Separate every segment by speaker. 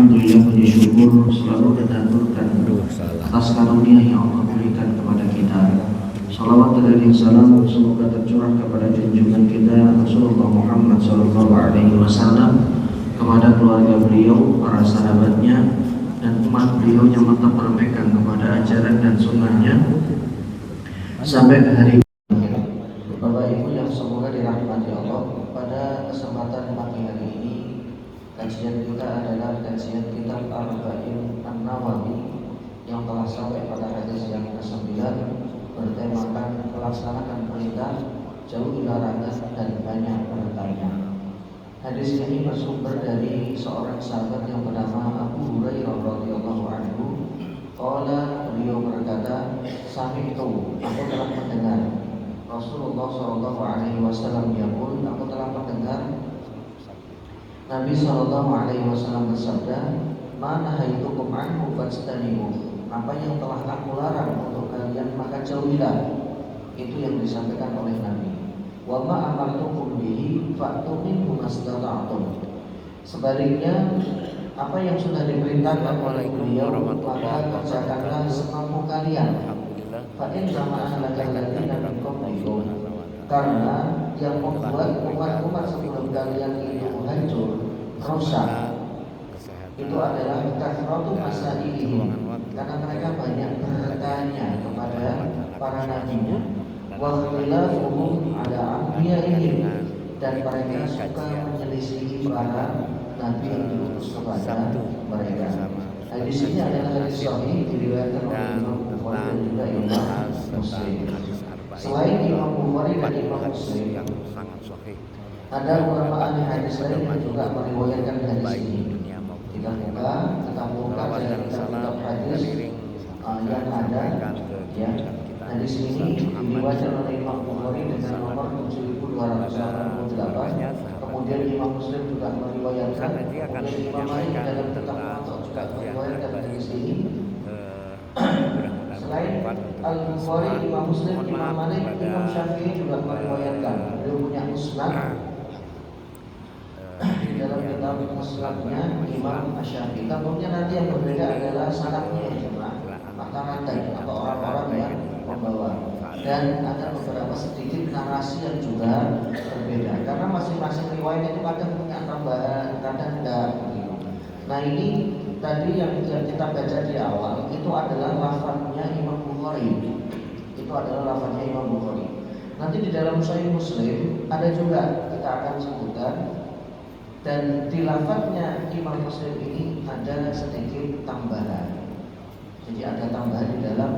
Speaker 1: Alhamdulillah, puji syukur selalu kita aturkan atas karunia yang Allah berikan kepada kita. Salawat dan salam semoga tercurah kepada junjungan kita Rasulullah Muhammad SAW, kepada keluarga beliau, para sahabatnya, dan umat beliau yang tetap berpegang kepada ajaran dan sunnahnya sampai ke hari. Bapak Ibu yang semoga dirahmati Allah, pada kesempatan pagi hari ini kajian kita adalah kajian kitab Arba'in An-Nawawi yang telah sampai pada hadis yang ke-9, bertemakan melaksanakan perintah, jauhi larangan, dan banyak bertanya. Hadis ini bersumber dari seorang sahabat yang bernama Abu Hurairah radhiyallahu anhu. Qala, beliau berkata, sami'tu, aku telah mendengar Rasulullah sallallahu alaihi wasallam yaqul, aku telah mendengar Nabi sallallahu alaihi wasallam bersabda, "Ma nahaitukum anhu fastanibu." Apa yang telah aku larang untuk kalian maka jauhilah. Itu yang disampaikan oleh Nabi. Wa ma amartukum bihi fa'tu minhu mastata'tum. Sebaliknya, apa yang sudah diperintahkan oleh beliau maka kerjakanlah semampu kalian. Fa in kama ahlakal ladzina min qablikum. Karena yang membuat umat-umat sebelum kalian itu hancur, rusak, itu adalah kathratu masailihim, karena mereka banyak bertanya kepada para nabinya, wa khilafuhum ala anbiya'ihim, dan mereka suka menyelisihi para nabi yang diutus kepada mereka. Hadis ini adalah hadis sahih diriwayatkan oleh Imam Bukhari dan juga Imam Muslim. Selain Imam Bukhari dan Imam Muslim, ada beberapa ahli hadis lain yang juga meriwayatkan hadis ini. Kita buka dari kitab hadis yang ada, ya. Hadis ini diriwayatkan oleh Imam Bukhari dengan nomor 7288. Kemudian Imam Muslim juga meriwayatkan. Kemudian Imam Malik dalam kitab Muwatta juga meriwayatkan hadis ini. Selain Al-Bukhari, Imam Muslim, Imam Malik, Imam Syafi'i juga meriwayatkan. Beliau punya musnad. Di dalam kitab musnadnya Imam Syafi'i. Kemudian nanti yang berbeda adalah sanadnya, maka rantai atau orang-orang yang membawa. Dan ada beberapa sedikit narasi yang juga berbeda. Karena masing-masing riwayat itu kadang punya tambahan, kadang enggak. Nah, ini tadi yang kita baca di awal itu adalah lafaznya Imam Bukhari. Itu adalah lafaznya Imam Bukhari. Nanti di dalam Sahih Muslim ada juga, kita akan sebutkan. Dan di lafaznya Imam Muslim ini ada sedikit tambahan. Jadi ada tambahan di dalam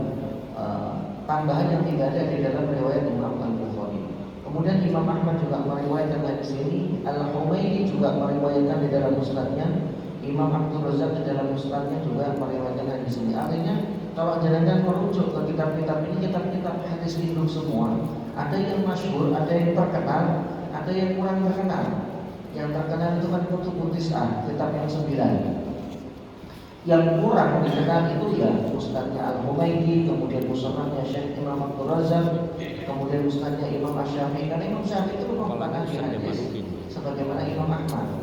Speaker 1: tambahan yang tidak ada di dalam riwayat Imam Al-Bukhari. Kemudian Imam Ahmad juga meriwayatkan hadis ini. Al-Humaydi juga meriwayatkan di dalam musnadnya. Imam Abdul Razak di dalam musnadnya juga meriwayatkan hadis ini. Artinya kalau jangan merujuk ke kitab-kitab ini, kitab-kitab hadis induk semua. Ada yang masyhur, ada yang terkenal, ada yang kurang terkenal. Yang terkenal itu kan Kutubut Tis'ah, kitab yang 9. Yang kurang dikenal itu ya musnadnya Al-Humaydi, kemudian musnadnya Syekh Imam Abdul Razak, kemudian musnadnya Imam Asy-Syafi'i. Karena Imam Syafi'i itu merupakan ahli hadis sebagaimana Imam Ahmad.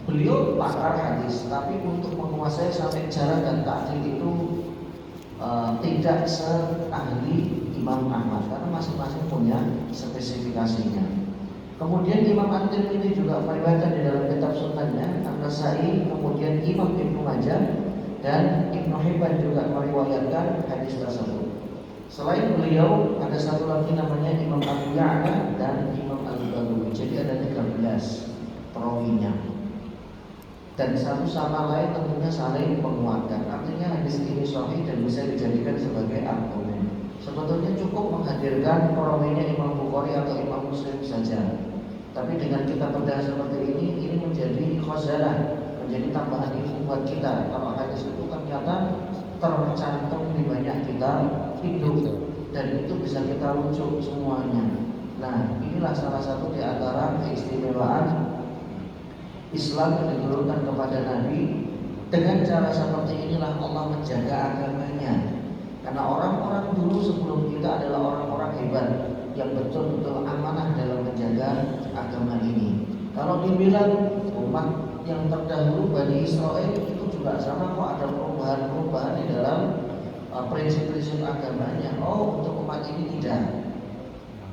Speaker 1: Beliau pakar hadis, tapi untuk menguasai sampai jarah dan ta'dil itu tidak seahli Imam Ahmad, karena masing-masing punya spesifikasinya. Kemudian Imam At-Tirmidzi juga meriwayatkan di dalam kitab sunannya, An-Nasa'i, kemudian Imam Ibnu Majah dan Ibnu Hibban juga meriwayatkan hadis tersebut. Selain beliau ada satu lagi namanya Imam Abu Ya'la dan Imam Al-Baghawi. Jadi ada 13 perawinya. Dan satu sama lain tentunya saling menguatkan. Artinya hadis ini sahih dan bisa dijadikan sebagai argumen. Sebetulnya cukup menghadirkan perawinya Imam Bukhari atau Imam Muslim saja. Tapi dengan kita bedah seperti ini menjadi khazanah, menjadi tambahan ilmu buat kita. Kalau hadis itu ternyata tercantum di banyak kitab hidup dan itu bisa kita rujuk semuanya. Nah, inilah salah satu di antara keistimewaan Islam yang diturunkan kepada Nabi. Dengan cara seperti inilah Allah menjaga agamanya. Karena orang-orang dulu sebelum kita adalah orang-orang hebat yang betul-betul amanah dalam menjaga agama ini. Kalau dibilang umat yang terdahulu Bani Israel itu juga sama kok, ada perubahan-perubahan di dalam prinsip-prinsip agamanya. Oh, untuk umat ini tidak.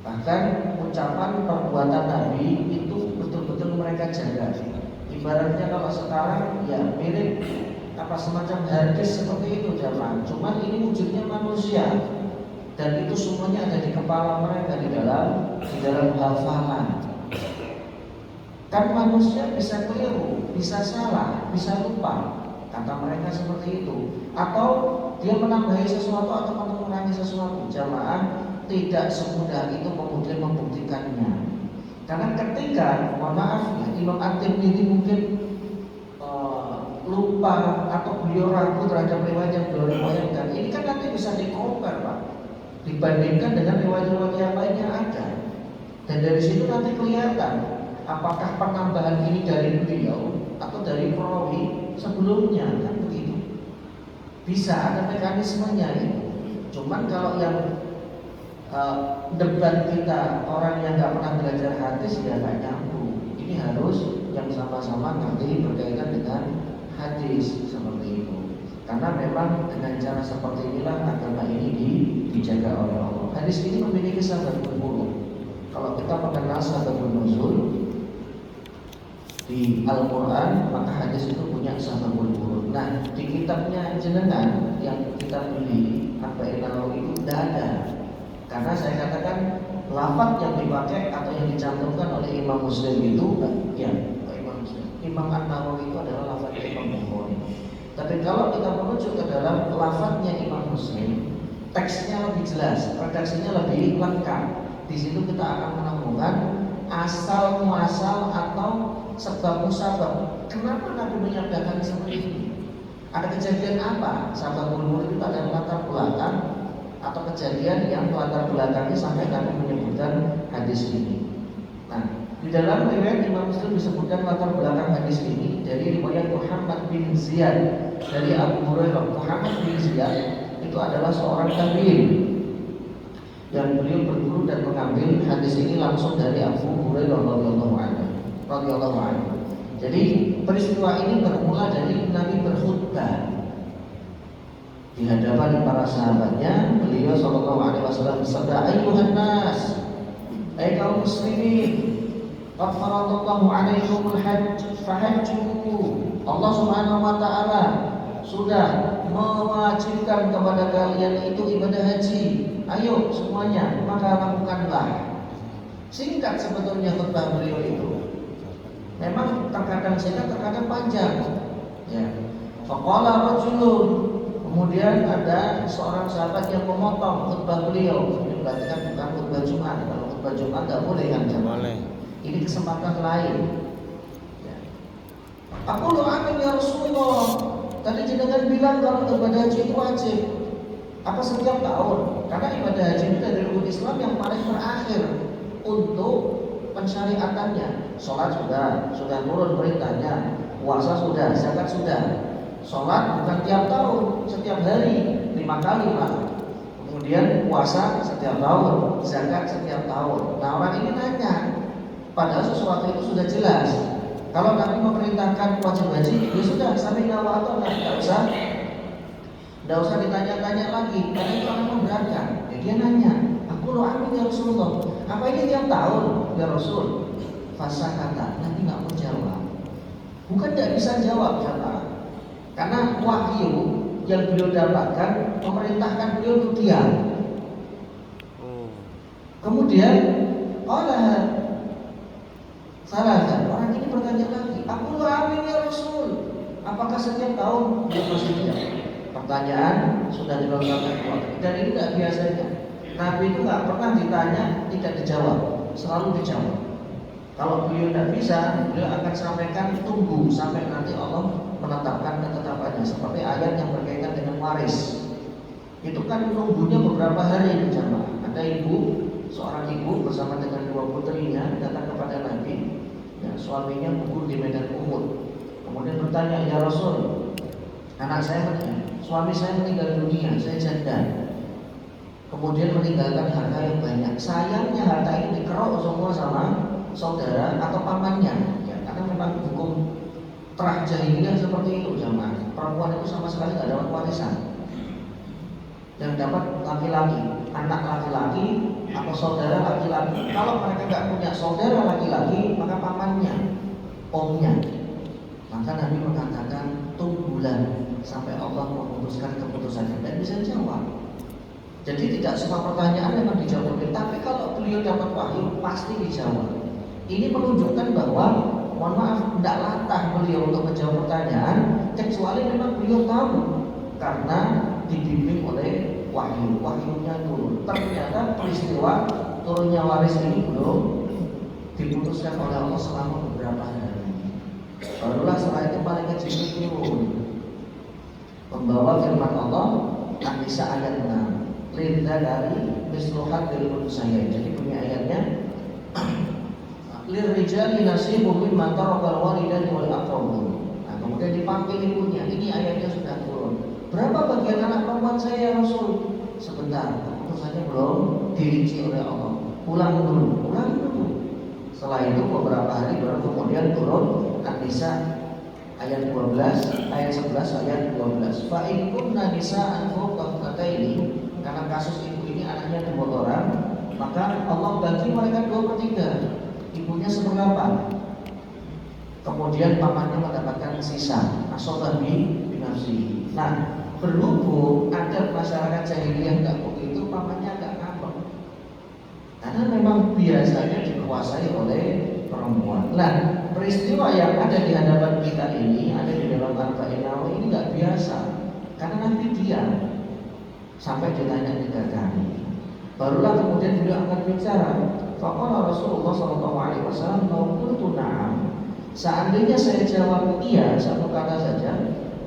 Speaker 1: Bahkan ucapan perbuatan Nabi itu betul-betul mereka jaga. Ibaratnya kalau sekarang ya mirip semacam hadis seperti itu jamaah. Cuman ini wujudnya manusia dan itu semuanya ada di kepala mereka, di dalam hafalan. Kan manusia bisa keliru, bisa salah, bisa lupa, kata mereka seperti itu. Atau dia menambahi sesuatu atau mengurangi sesuatu. Jamaah, tidak semudah itu kemudian membuktikannya. Karena ketika, mohon maaf ya, Imam At-Tirmidzi mungkin lupa atau beliau ragu terhadap riwayat yang beliau riwayatkan, ini kan nanti bisa dikompar Pak, dibandingkan dengan riwayat-riwayat yang lain yang ada. Dan dari situ nanti kelihatan apakah penambahan ini dari beliau atau dari perawi sebelumnya, kan begitu. Bisa ada mekanismenya itu. Cuman kalau yang debat kita orang yang nggak pernah belajar hadis ya nggak nyambung. Ini harus yang sama-sama ngerti berkaitan dengan hadis seperti itu. Karena memang dengan cara seperti inilah agama ini dijaga oleh Allah. Hadis ini memiliki sababul nuzul. Kalau kita mengenal sababul nuzul di Al-Quran, maka hadis itu punya sababul nuzul. Nah, di kitabnya jenengan yang kita beli Arba'in Nawawi itu tidak ada. Karena saya katakan lafaz yang dipakai atau yang dicantumkan oleh Imam Muslim itu ya Imam An-Nawawi itu adalah lafaz Imam Bukhari. Tapi kalau kita merujuk ke dalam lafaznya Imam Muslim, teksnya lebih jelas, redaksinya lebih lengkap. Di situ kita akan menemukan asal muasal atau sebab musabab. Kenapa Nabi menyatakan seperti ini? Ada kejadian apa? Sababul nuzul itu ada latar belakang atau kejadian yang latar belakangnya sampai Nabi menyebutkan hadis ini. Nah, di dalam riwayat Imam Muslim disebutkan latar belakang hadis ini dari riwayat Muhammad bin Ziyad dari Abu Hurairah. Muhammad bin Ziyad itu adalah seorang tabi'in yang beliau berguru dan mengambil hadis ini langsung dari Abu Hurairah radhiyallahu anhu. Jadi peristiwa ini bermula dari Nabi berkhutbah di hadapan para sahabatnya. Beliau sallallahu alaihi wasallam bersabda, "Ayyuhan nas, hai kaum muslimin, qad faradallahu alaikumul hajj fahajju." Allah Subhanahu wa taala sudah mewajibkan kepada kalian itu ibadah haji. Ayo semuanya, maka lakukanlah. Singkat sebetulnya khutbah beliau itu. Memang terkadang singkat, terkadang panjang. Ya. Faqala rajulun, kemudian ada seorang sahabat yang memotong khutbah beliau. Ini berarti kan bukan khutbah Jumat. Kalau khutbah Jumat tidak boleh kan? Boleh. Ini kesempatan lain. Ya. Aku lo amin ya Rasulullah. Tadi jenengan bilang kalau ibadah haji itu wajib. Apa setiap tahun? Karena ibadah haji itu dari rukun Islam yang paling terakhir untuk pensyariatannya. Sholat sudah turun perintahnya. Puasa sudah, zakat sudah. Sholat bukan tiap tahun, setiap hari 5 kali Pak. Kemudian puasa setiap tahun, zakat setiap tahun. Nah, orang ini nanya, padahal sesuatu itu sudah jelas. Kalau Nabi memerintahkan wajib haji, ya sudah, sampai nawa atau tidak usah ditanya-tanya lagi. Karena itu orang memberatkan. Ya, dia nanya, aku lo amin ya Rasulullah. Apa ini tiap tahun ya Rasul? Fasa kata, Nabi nggak mau jawab. Bukan tidak bisa jawab, jamaah. Karena wahyu yang beliau dapatkan memerintahkan beliau untuk diam. Kemudian salah orang ini bertanya lagi, aku amin ya Rasul. Apakah setiap tahun? Dia masih diam. Pertanyaan sudah dilontarkan dan ini tidak biasanya. Nabi itu nggak pernah ditanya tidak dijawab, selalu dijawab. Kalau beliau tidak bisa, beliau akan sampaikan tunggu sampai nanti Allah menetapkan ketetapannya. Seperti ayat yang berkaitan dengan waris. Itu kan nunggunya beberapa hari jamaah. Ada seorang ibu bersama dengan 2 putrinya datang kepada Nabi. Ya, suaminya gugur di medan Uhud. Kemudian bertanya, ya Rasul, suami saya meninggal dunia, saya janda. Kemudian meninggalkan harta yang banyak. Sayangnya harta ini dikerok semua sama saudara atau pamannya. Ya, karena memang hukum Fitrah jahiliyah seperti itu jamaah. Perempuan itu sama sekali nggak dapat warisan. Yang dapat laki-laki, anak laki-laki atau saudara laki-laki. Kalau mereka nggak punya saudara laki-laki, maka pamannya, omnya. Maka Nabi mengatakan tunggulah sampai Allah memutuskan keputusannya dan bisa jawab. Jadi tidak semua pertanyaan memang dijawab, tapi kalau beliau dapat wahyu pasti dijawab. Ini menunjukkan bahwa, mohon maaf, tidak latah beliau untuk menjawab pertanyaan kecuali memang beliau tahu karena dibimbing oleh wahyu, wahyunya turun. Ternyata peristiwa turunnya waris ini belum diputuskan oleh Allah selama beberapa hari. Barulah setelah itu malaikat Jibril turun membawa firman Allah An-Nisa ayat 6. Linda dari misluhat dari saya. Jadi bunyi ayatnya lirrijali nasibum mimma tarakal walidani wal aqrabun. Nah, kemudian dipanggil ibunya. Ini ayatnya sudah turun. Berapa bagian anak perempuan saya ya Rasul? Sebentar, keputusannya belum dirinci oleh Allah. Ulang dulu. Setelah itu beberapa hari baru kemudian turun An-Nisa ayat 12, ayat 11, ayat 12. Fa in kunna nisa'an fawqa ini, karena kasus ibu ini anaknya 2 orang, maka Allah bagi mereka 2/3. Ibunya seperempat. Kemudian pamannya mendapatkan sisa. Asobah binafsi. Nah, berhubung ada masyarakat jahiliyah nggak begitu, pamannya agak ngambek. Karena memang biasanya dikuasai oleh perempuan. Nah, peristiwa yang ada di hadapan kita ini, ada di dalam Arba'in Nawawi ini nggak biasa. Karena Nabi diam sampai ditanya 3 kali. Barulah kemudian beliau akan bicara. Faqala Rasulullah SAW, "Lau qultu na'am." Seandainya saya jawab iya, 1 kata saja,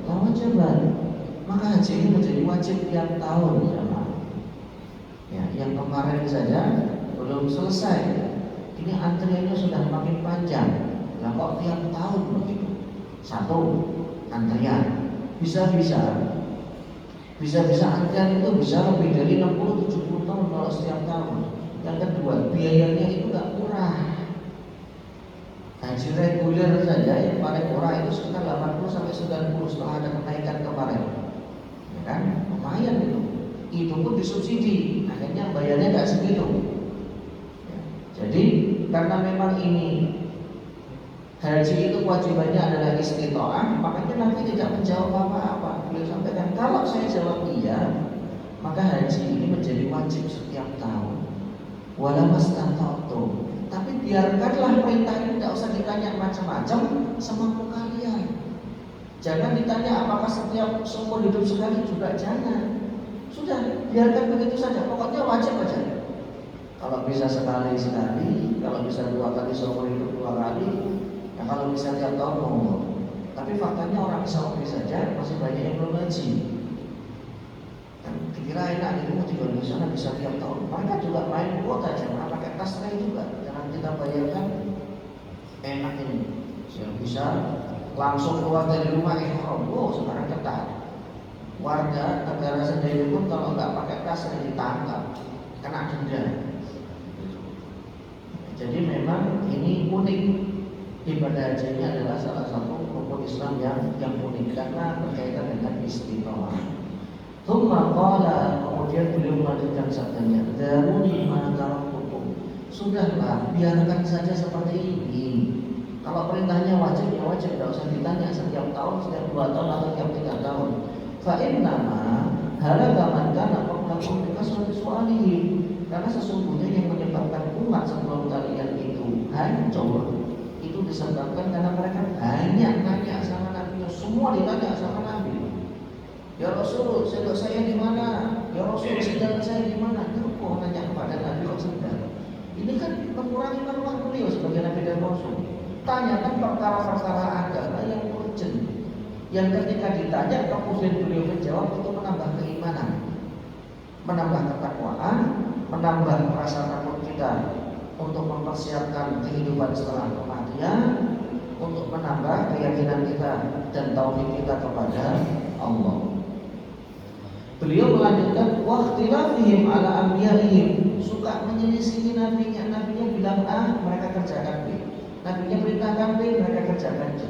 Speaker 1: lawajiban. Maka haji ini menjadi wajib tiap tahun, jemaah. Ya, yang kemarin saja belum selesai. Ini antriannya sudah makin panjang. Lah kok tiap tahun begitu? 1 antrian. Bisa-bisa antrian itu bisa lebih dari 60-70 tahun kalau setiap tahun. Yang kedua, biayanya itu nggak murah. Haji reguler saja yang paling murah itu sekitar 80-90 setelah ada kenaikan kemarin. Ya kan? Lumayan itu. Itu pun disubsidi. Akhirnya bayarnya nggak segitu. Ya. Jadi karena memang ini haji itu kewajibannya adalah istitoah, makanya Nabi tidak menjawab apa-apa. Beliau sampaikan, kalau saya jawab iya, maka haji ini menjadi wajib setiap tahun. Wala mastata'tum. Tapi biarkanlah perintah ini tidak usah ditanya macam-macam, semampu kalian. Jangan ditanya apakah setiap seumur hidup sekali, juga jangan. Sudah, biarkan begitu saja. Pokoknya wajib aja. Kalau bisa sekali-sekali, kalau bisa 2 kali seumur hidup 2 kali, ya kalau bisa tiap tahun monggo. Tapi faktanya orang Saudi saja masih banyak yang belum haji. Dikira enak di Indonesia bisa tiap tahun. Mereka juga main kuota, jangan pakai kas lain juga. Jangan kita bayangkan enak ini. Yang bisa langsung keluar dari rumah ihram. Oh, sekarang ketat. Warga negara sendiri pun kalau nggak pakai kas ditangkap, kena denda. Jadi memang ini unik. Ibadah haji ini adalah salah satu rukun Islam yang unik karena berkaitan dengan istiqomah. Tsumma qala, kemudian beliau melanjutkan sabdanya, "Daruni ma taraktukum." Sudahlah, biarkan saja seperti ini. Kalau perintahnya wajib, ya wajib, tidak usah ditanya setiap tahun, setiap 2 tahun atau setiap 3 tahun. Fa innama halaka man kana qablakum bi kasrati su'alihim. Karena sesungguhnya yang menyebabkan umat sebelum kalian itu hancur, itu disebabkan karena mereka banyak nanya sama Nabi. Semua ditanya sama Nabi. Ya Rasul, sedek saya di mana? Ya Rasul, sedang saya di mana? Kok nanya kepada Nabi kok sedang? Ini kan mengurangi maruah beliau sebagai Nabi dan Rasul. Tanyakan perkara-perkara agama yang urgent, yang ketika ditanya kemudian beliau menjawab untuk menambah keimanan, menambah ketakwaan, menambah rasa takut kita untuk mempersiapkan kehidupan setelah kematian, untuk menambah keyakinan kita dan tauhid kita kepada Allah. Beliau melanjutkan waqtilafihim ala anbiya'ihim, suka menyelisihi nabinya. Nabinya bilang A, mereka kerjakan B. Nabinya perintahkan B, mereka kerjakan C.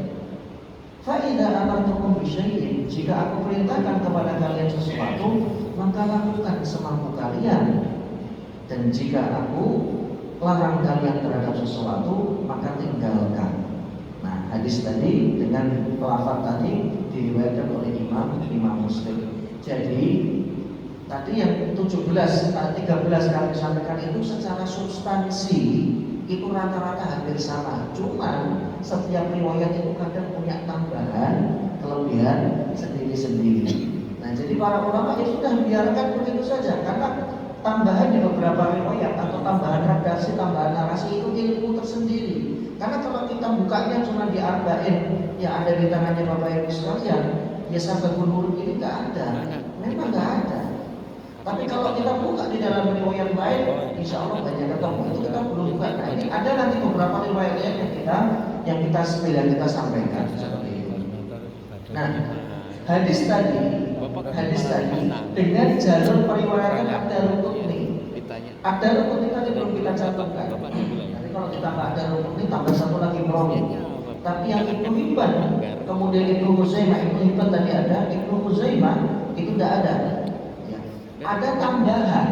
Speaker 1: Fa idza amartukum bisyai'in, jika aku perintahkan kepada kalian sesuatu, maka lakukan semampu kalian. Dan jika aku larang kalian terhadap sesuatu, maka tinggalkan. Nah, hadis tadi dengan lafaz tadi diriwayatkan oleh Imam Muslim. Jadi tadi yang 13 kali sampaikan itu secara substansi itu rata-rata hampir sama. Cuman setiap riwayat itu kadang punya tambahan, kelebihan sendiri-sendiri. Nah, jadi para ulama ya sudah biarkan begitu saja, karena tambahan di beberapa riwayat atau tambahan redaksi, tambahan narasi itu ilmu tersendiri. Karena kalau kita bukanya cuma di arba'in yang ada di tangannya Bapak Ibu sekalian, ya sampai nurut ini nggak ada, memang nggak ada. Tapi kalau kita buka di dalam riwayat lain, insya Allah banyak ketemu. Itu kita belum buka. Nah, ini ada nanti beberapa riwayat yang kita sampaikan seperti itu. Nah, hadis tadi dengan jalur periwayatan ada rukun ini tadi belum kita cantumkan. Nanti kalau kita nggak ada rukun ini tambah satu lagi promi. Tapi yang Ibnu Hibban, kemudian Ibnu Huzaimah, Ibnu Hibban tadi ada, Ibnu Huzaimah itu tidak ada. Ada tambahan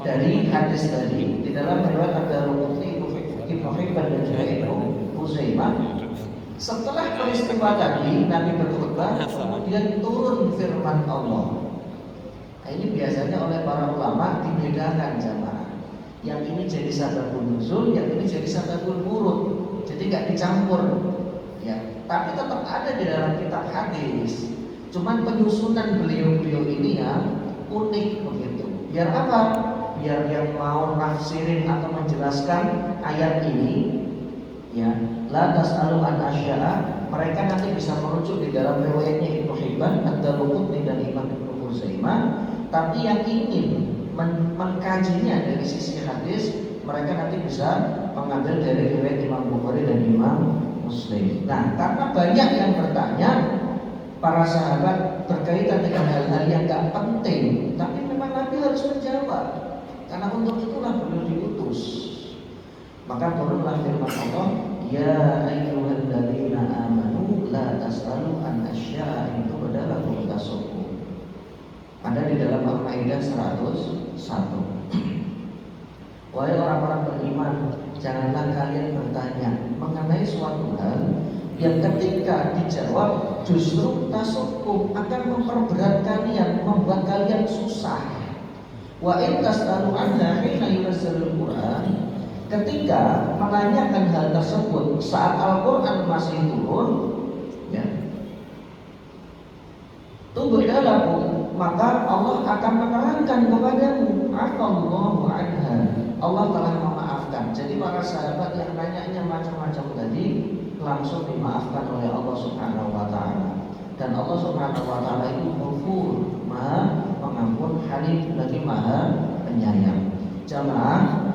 Speaker 1: dari hadis tadi di dalam riwayat Ad-Darqutni, Ibnu Hibban dan juga Ibnu Huzaimah. Setelah peristiwa tadi Nabi berkhutbah, kemudian turun firman Allah. Nah, ini biasanya oleh para ulama dibedakan jamaah. Yang ini jadi sababun nuzul, yang ini jadi sababun wurud. Jadi nggak dicampur, ya. Tapi tetap ada di dalam kitab hadis. Cuman penyusunan beliau-beliau ini ya unik begitu. Biar apa? Biar yang mau nafsirin atau menjelaskan ayat ini, ya, la tas'alu an asya'a, mereka nanti bisa merujuk di dalam riwayatnya Ibnu Hibban, Ad-Darqutni dan Imam Ibnu Huzaimah. Tapi yang ingin mengkajinya dari sisi hadis, mereka nanti bisa mengambil dari riwayat Imam Bukhari dan Imam Muslim. Nah, karena banyak yang bertanya, para sahabat berkaitan dengan hal-hal yang gak penting, tapi memang Nabi harus menjawab, karena untuk itulah beliau diutus. Maka turunlah firman Allah, ya ayyuhalladzina amanu la tas'alu an asya'a in tubda lakum tasu'kum. Ada di dalam Al-Maidah 101. Wahai orang-orang beriman, janganlah kalian bertanya mengenai suatu hal yang ketika dijawab justru tasukum, akan memperberat kalian, membuat kalian susah. Wa in tas'alu anha hina yunazzalul Qur'an, ketika menanyakan hal tersebut saat Al-Qur'an masih turun, ya, tubda lakum, maka Allah akan menerangkan kepadamu, afallahu anha, Allah telah memaafkan. Jadi para sahabat yang nanyanya macam-macam tadi langsung dimaafkan oleh Allah Subhanahu wa taala. Dan Allah Subhanahu wa taala itu Ghafur, Maha Pengampun, Halim, lagi Maha Penyayang. Jamaah,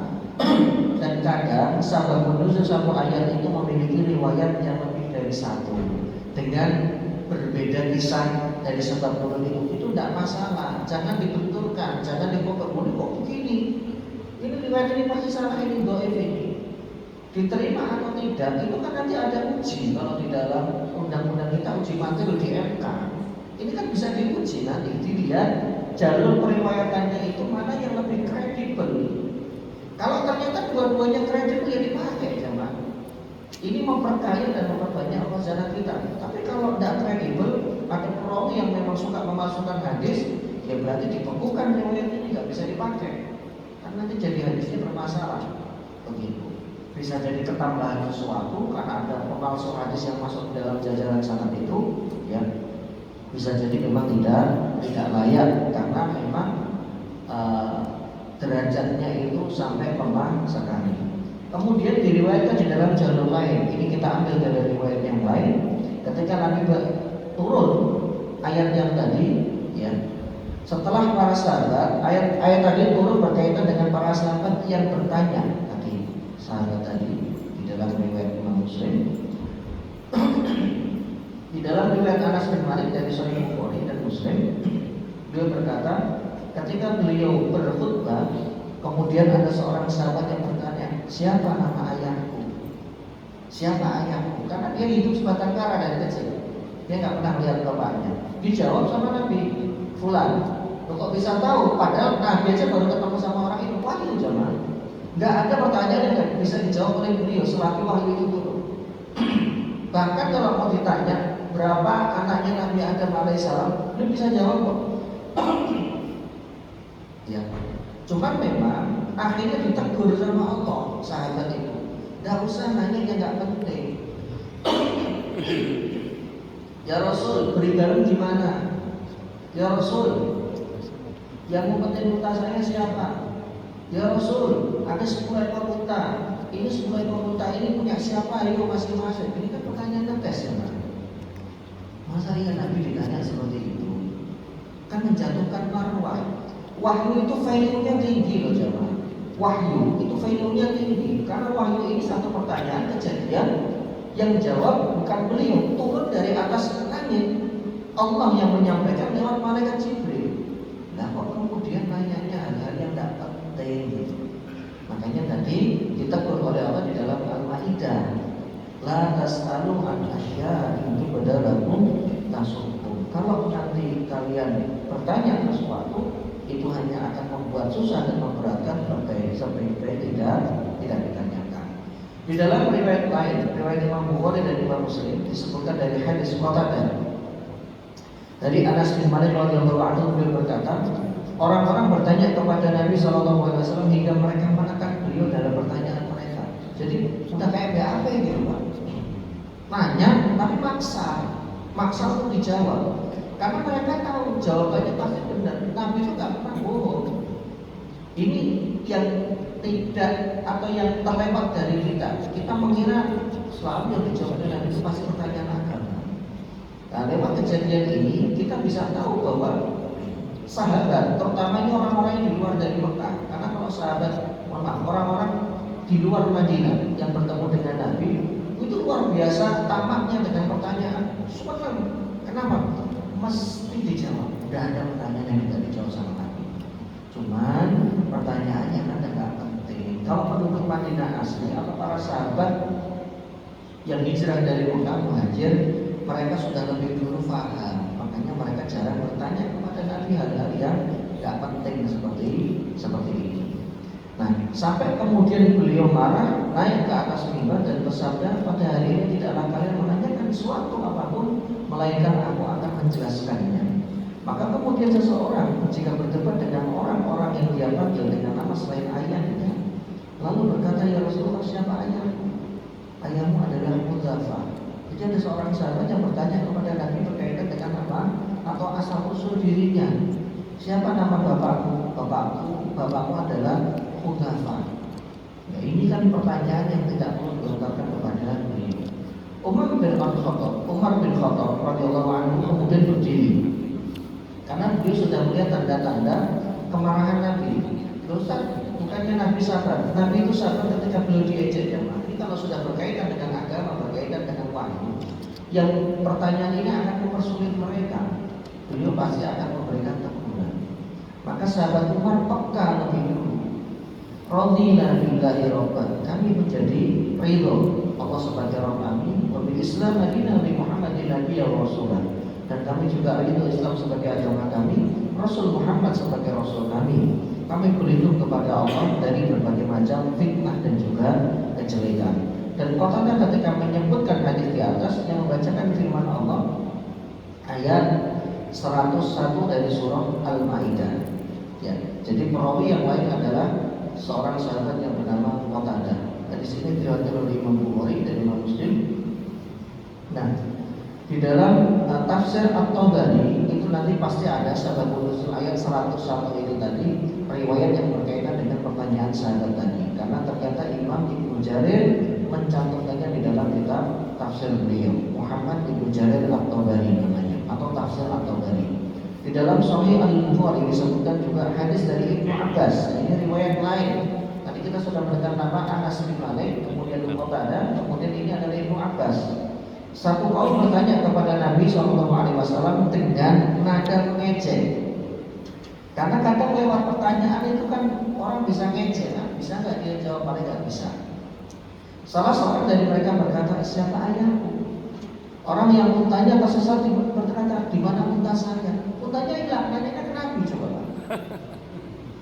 Speaker 1: dan kadang sababun nuzul satu ayat itu memiliki riwayat yang lebih dari satu dengan berbeda kisah dari sebab turun itu tidak masalah. Jangan dibenturkan, jangan dipotong. Kok begini? Ini riwayat ini pasti salah, ini dhaif ini. Diterima atau tidak itu kan nanti ada uji. Kalau di dalam undang-undang kita uji materi di MK, ini kan bisa diuji nanti, dilihat jalur periwayatannya itu mana yang lebih kredibel. Kalau ternyata dua-duanya kredibel ya dipakai, jemaah. Ini memperkaya dan memperbanyak khazanah kita. Tapi kalau tidak kredibel, ada perawi yang memang suka memasukkan hadis, ya berarti dibekukan riwayat ini, nggak bisa dipakai. Karena nanti jadi hadisnya bermasalah, begitu. Bisa jadi ketambahan sesuatu karena ada pemalsu hadis yang masuk dalam jajaran sanad itu, ya. Bisa jadi memang tidak layak karena memang derajatnya itu sampai lemah sekali. Kemudian diriwayatkan di dalam jalur lain. Ini kita ambil dari riwayat yang lain. Ketika Nabi turun ayat yang tadi, ya, setelah para sahabat, ayat tadi turun berkaitan dengan para sahabat yang bertanya. Sahabat tadi di dalam riwayat Imam Muslim, di dalam riwayat Anas bin Malik dari Sahih Bukhari dan Muslim, beliau berkata, ketika beliau berkhutbah, kemudian ada seorang sahabat yang bertanya, siapa nama ayahku? Siapa ayahku? Karena dia hidup sebatang kara dari kecil. dia nggak pernah lihat bapaknya. Dijawab sama Nabi, Fulan, lo kok bisa tahu? Padahal Nabi aja baru ketemu sama orang itu. Wahyu jemaah. Nggak ada pertanyaan yang nggak bisa dijawab oleh beliau selagi wahyu itu turun. Bahkan kalau mau ditanya berapa anaknya Nabi Adam alaihissalam, dia bisa jawab kok. Ya, cuman memang akhirnya ditegur sama Allah sahabat itu. Nggak usah nanya yang nggak penting. Ya Rasul, beri garam di mana? Ya Rasul, yang ngumpetin unta saya siapa? Ya Rasul, ada 10 ekor unta. Ini 10 ekor unta ini punya siapa? Ayo masing-masing. Ini kan pertanyaan ngetes ya, Mas. Masa iya Nabi ditanya seperti itu? Kan menjatuhkan marwah. Wahyu itu value-nya tinggi loh jemaah. Wahyu itu value-nya tinggi karena wahyu ini satu pertanyaan kejadian yang jawab bukan beliau, turun dari atas langit. Allah yang menyampaikan lewat malaikat Jibril. Nah kok kemudian nanyanya hal-hal yang tidak penting gitu. Makanya tadi ditegur oleh Allah di dalam Al-Maidah, la tas'alu an asya itu badalakum tasukum. Kalau nanti kalian bertanya sesuatu, itu hanya akan membuat susah dan memberatkan sampai tidak ditanyakan. Di dalam riwayat lain, riwayat Imam Bukhari dan Imam Muslim disebutkan dari hadis Qatadah. Dari Anas bin Malik radhiyallahu anhu beliau berkata, orang-orang bertanya kepada Nabi SAW hingga mereka menekan beliau dalam pertanyaan mereka. Jadi sudah kayak BAP gitu Pak. Nanya tapi maksa untuk dijawab. Karena mereka tahu jawabannya pasti benar. Nabi itu nggak pernah bohong. Ini yang tidak atau yang terlewat dari kita. Kita mengira selalu yang dijawab oleh Nabi itu pasti pertanyaan agama. Nah, lewat kejadian ini kita bisa tahu bahwa sahabat, terutama ini orang-orang yang di luar dari Mekah. Karena kalau sahabat, orang-orang di luar Madinah yang bertemu dengan Nabi itu luar biasa tamatnya dengan pertanyaan. Senang. Kenapa? Mesti dijawab. Tidak ada pertanyaan yang tidak dijawab sama Nabi. Cuman pertanyaannya kan nggak penting. Kalau penduduk Madinah asli atau para sahabat yang hijrah dari Mekah muhajir, mereka sudah lebih dulu paham. Makanya mereka jarang bertanya kepada Nabi hal-hal yang nggak penting seperti ini. Nah, sampai kemudian beliau marah, naik ke atas mimbar dan bersabda, pada hari ini tidaklah kalian menanyakan suatu apapun, melainkan aku akan menjelaskannya. Maka kemudian seseorang jika berdebat dengan orang-orang yang dia panggil dengan nama selain ayahnya, lalu berkata, ya Rasulullah, siapa ayahmu? Ayahmu adalah Hudzaifah. Jadi ada seorang sahabat yang bertanya kepada Nabi berkaitan dengan apa atau asal usul dirinya. Siapa nama bapakmu? Bapakmu adalah Hudzaifah. Ya, ini kan pertanyaan yang tidak perlu dilontarkan kepada beliau. Umar bin Khattab radhiyallahu anhu kemudian berdiri karena beliau sudah melihat tanda-tanda kemarahan Nabi. Dosa bukannya Nabi sabar. Nabi itu sabar ketika beliau diejek ya. Ini kalau sudah berkaitan dengan agama, berkaitan dengan wahyu, yang pertanyaan ini akan mempersulit mereka. Beliau pasti akan memberikan teguran. Maka sahabat Umar peka lebih dulu. Radina billahi rabban, kami menjadi ridho Allah sebagai Rabb kami, wa bil Islam madinah li Muhammadin nabiyya wa rasulah, dan kami juga ridho Islam sebagai agama kami, Rasul Muhammad sebagai Rasul kami. Kami berlindung kepada Allah dari berbagai macam fitnah dan juga kejelekan. Dan Qatadah ketika menyebutkan hadis di atas yang membacakan firman Allah ayat 101 dari surah Al-Maidah. Ya, jadi perawi yang lain adalah seorang sahabat yang bernama Qatadah. Dan di sini diriwayatkan oleh Imam Bukhari dan Imam Muslim. Nah, di dalam tafsir At-Tabari itu nanti pasti ada sababun nuzul ayat 101 itu tadi, riwayat yang berkaitan dengan pertanyaan sahabat tadi. Karena ternyata Imam Ibnu Jarir mencantumkannya di dalam kitab tafsir beliau, Muhammad Ibnu Jarir At-Tabari namanya, atau tafsir At-Tabari. Di dalam Sahih Al-Bukhari disebutkan juga hadis dari Ibnu Abbas. Ini riwayat lain. Tadi kita sudah mendengar nama Anas bin Malik, kemudian Qatadah, kemudian ini adalah Ibnu Abbas. Satu kaum bertanya kepada Nabi SAW dengan nada mengejek. Karena kadang lewat pertanyaan itu kan orang bisa ngejek, kan? Bisa nggak dia jawab? Paling nggak bisa. Salah seorang dari mereka berkata, siapa ayahmu? Orang yang untanya tersesat berkata, di mana unta saya? Untanya hilang, nanya ke Nabi coba Pak.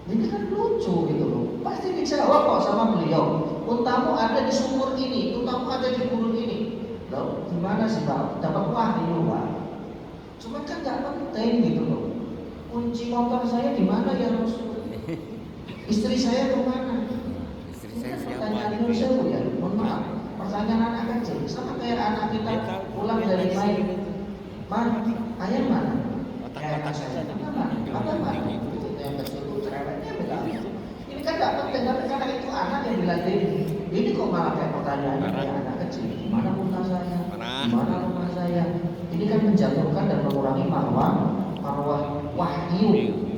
Speaker 1: Ini kan lucu gitu loh. Pasti dijawab kok sama beliau. Untamu ada di sumur ini, untamu ada di gurun ini. Loh, gimana sih Pak? Dapat wahyu Pak. Cuma kan nggak penting gitu loh. Kunci motor saya di mana ya Rasul? Istri saya kemana? Ini kan pertanyaan Yusuf ya. Mohon maaf. Pertanyaan anak kecil sama kayak anak kita pulang dari main. Ayah mana? Ayah saya mana? Apa mana? Yang kecil itu cerewetnya begitu. Ini kan nggak penting, tapi karena itu anak yang dilatih. Ini kok malah kayak pertanyaan kayak anak kecil. Di mana unta saya? Di mana rumah saya? Ini kan menjatuhkan dan mengurangi marwah wahyu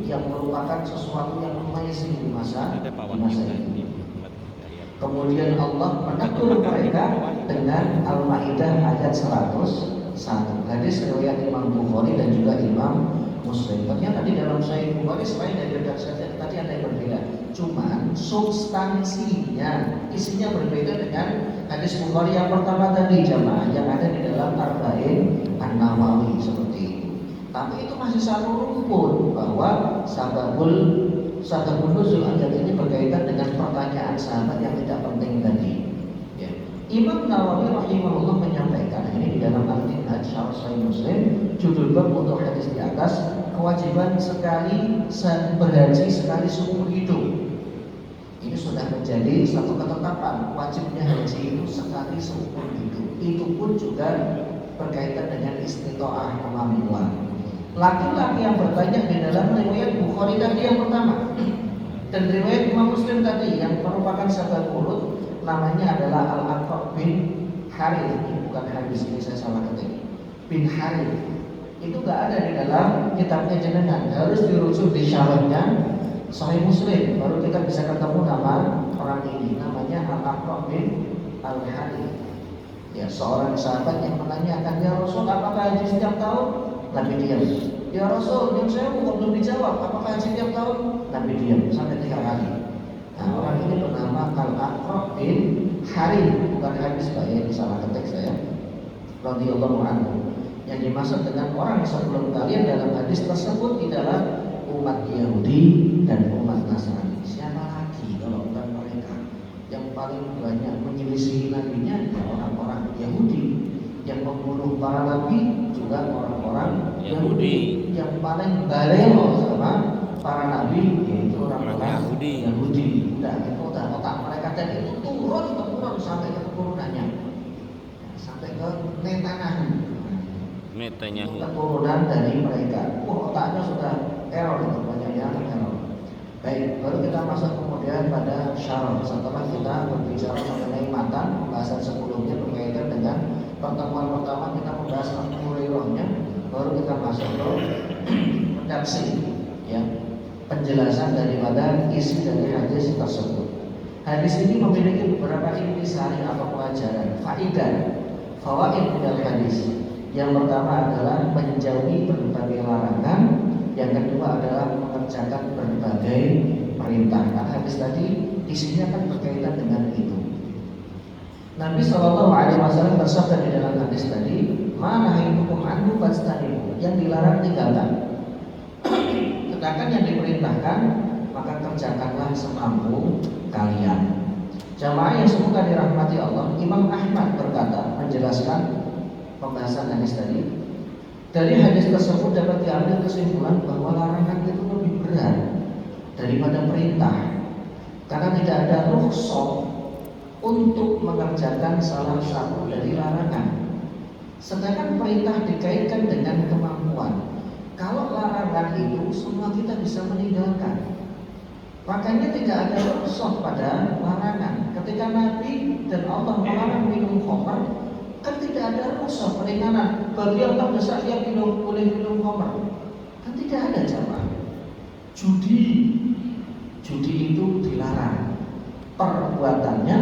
Speaker 1: yang merupakan sesuatu yang amazing di masa ini. Kemudian Allah menegur mereka dengan Al-Maidah ayat 101. Hadis riwayat Imam Bukhari dan juga Imam Muslim. Ternyata di dalam Sahih Bukhari selain dari redaksi tadi ada yang berbeda. Cuman substansinya, isinya berbeda dengan hadis Bukhari yang pertama tadi jamaah yang ada di dalam Arba'in An-Nawawi seperti itu. Tapi itu masih satu rumpun bahwa sababul nuzul ayat ini berkaitan dengan pertanyaan sahabat yang tidak penting tadi. Ya. Imam Nawawi rahimahullah menyampaikan ini di dalam Al-Minhaj Syarh Sahih Muslim, judul bab untuk hadis di atas, kewajiban sekali berhaji sekali seumur hidup. Ini sudah menjadi satu ketetapan, wajibnya haji itu sekali seumur hidup. Itu pun juga berkaitan dengan istitoah kemampuan. Laki-laki yang bertanya di dalam riwayat Bukhari tadi yang pertama dan riwayat Imam Muslim tadi yang merupakan sahabat urut, namanya adalah Al-Aqra bin Harith. Ini bukan hadis, ini saya salah ketik. Bin Harith itu gak ada di dalam kitabnya jenengan, harus dirujuk di syarahnya Sahih Muslim baru kita bisa ketemu nama orang ini. Namanya Al-Aqra bin Al-Harith. Ya, seorang sahabat yang menanyakan, ya Rasul, apakah haji setiap tahun? Nabi diam. Ya Rasul, yang saya belum dijawab, apakah haji setiap tahun? Nabi diam sampai 3 kali. Nah, orang ini bernama Al-Aqra bin Harith, bukan hadis Pak ya, salah ketik saya. Radhiyallahu anhu. Yang dimaksud dengan orang sebelum kalian dalam hadis tersebut adalah umat Yahudi dan umat Nasrani. Siapa lagi kalau bukan mereka? Yang paling banyak menyelisihi nabinya adalah orang-orang Yahudi. Yang membunuh para nabi juga orang-orang Yahudi. Yang paling balelo sama para nabi yaitu orang-orang Yahudi. Udah otak mereka tadi itu turun sampai ke keturunannya, sampai ke Netanyahu. Keturunan dari mereka. Otaknya sudah error itu, banyak yang error. Baik, baru kita masuk kemudian pada syarah. Setelah kita berbicara mengenai matan pembahasan sebelumnya berkaitan dengan pertemuan pertama kita membahas al-Hurairahnya, baru kita masuk ke redaksi, ya, penjelasan daripada isi dari hadis tersebut. Hadis ini memiliki beberapa intisari atau pelajaran, fawaid dari hadis. Yang pertama adalah menjauhi berbagai larangan. Yang kedua adalah mengerjakan berbagai perintah. Nah, hadis tadi isinya kan berkaitan dengan itu. Nabi SAW bersabda di dalam hadis tadi, "Ma nahaytukum anhu fastanibu." Yang dilarang tinggalkan. Sedangkan yang diperintahkan maka kerjakanlah semampu kalian. Jamaah yang semoga dirahmati Allah, Imam Ahmad berkata menjelaskan pembahasan hadis tadi. Dari hadis tersebut dapat diambil kesimpulan bahwa larangan itu lebih berat daripada perintah, karena tidak ada rukhsah untuk mengerjakan salah satu dari larangan. Sedangkan perintah dikaitkan dengan kemampuan. Kalau larangan itu semua kita bisa meninggalkan. Makanya tidak ada rukhsah pada larangan. Ketika Nabi dan Allah melarang minum khamr, kan tidak ada rukhsah peringanan bagi yang terdesak dia boleh minum khamr. Kan tidak ada jamaah. Judi itu dilarang. Perbuatannya